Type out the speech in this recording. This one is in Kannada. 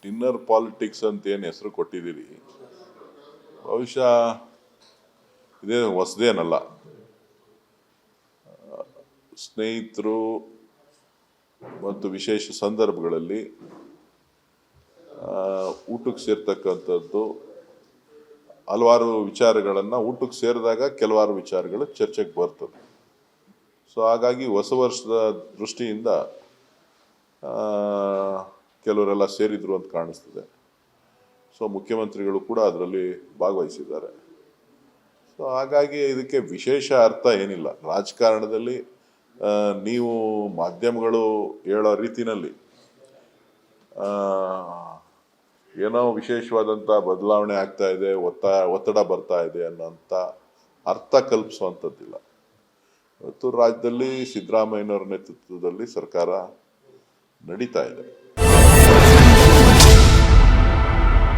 ಇನ್ನರ್ ಪಾಲಿಟಿಕ್ಸ್ ಅಂತ ಏನು ಹೆಸರು ಕೊಟ್ಟಿದ್ದೀರಿ, ಬಹುಶಃ ಇದೇ ಹೊಸದೇನಲ್ಲ. ಸ್ನೇಹಿತರು ಮತ್ತು ವಿಶೇಷ ಸಂದರ್ಭಗಳಲ್ಲಿ ಊಟಕ್ಕೆ ಸೇರ್ತಕ್ಕಂಥದ್ದು ಹಲವಾರು ವಿಚಾರಗಳನ್ನು ಊಟಕ್ಕೆ ಸೇರಿದಾಗ ಕೆಲವಾರು ವಿಚಾರಗಳು ಚರ್ಚೆಗೆ ಬರ್ತದೆ. ಸೊ ಹಾಗಾಗಿ ಹೊಸ ವರ್ಷದ ದೃಷ್ಟಿಯಿಂದ ಕೆಲವರೆಲ್ಲ ಸೇರಿದ್ರು ಅಂತ ಕಾಣಿಸ್ತದೆ. ಸೊ ಮುಖ್ಯಮಂತ್ರಿಗಳು ಕೂಡ ಅದರಲ್ಲಿ ಭಾಗವಹಿಸಿದ್ದಾರೆ. ಸೊ ಹಾಗಾಗಿ ಇದಕ್ಕೆ ವಿಶೇಷ ಅರ್ಥ ಏನಿಲ್ಲ. ರಾಜಕಾರಣದಲ್ಲಿ ನೀವು ಮಾಧ್ಯಮಗಳು ಹೇಳೋ ರೀತಿನಲ್ಲಿ ಏನೋ ವಿಶೇಷವಾದಂಥ ಬದಲಾವಣೆ ಆಗ್ತಾ ಇದೆ, ಒತ್ತಡ ಬರ್ತಾ ಇದೆ ಅನ್ನೋಂಥ ಅರ್ಥ ಕಲ್ಪಿಸುವಂಥದ್ದಿಲ್ಲ. ಇವತ್ತು ರಾಜ್ಯದಲ್ಲಿ ಸಿದ್ದರಾಮಯ್ಯನವರ ನೇತೃತ್ವದಲ್ಲಿ ಸರ್ಕಾರ ನಡೀತಾ ಇದೆ.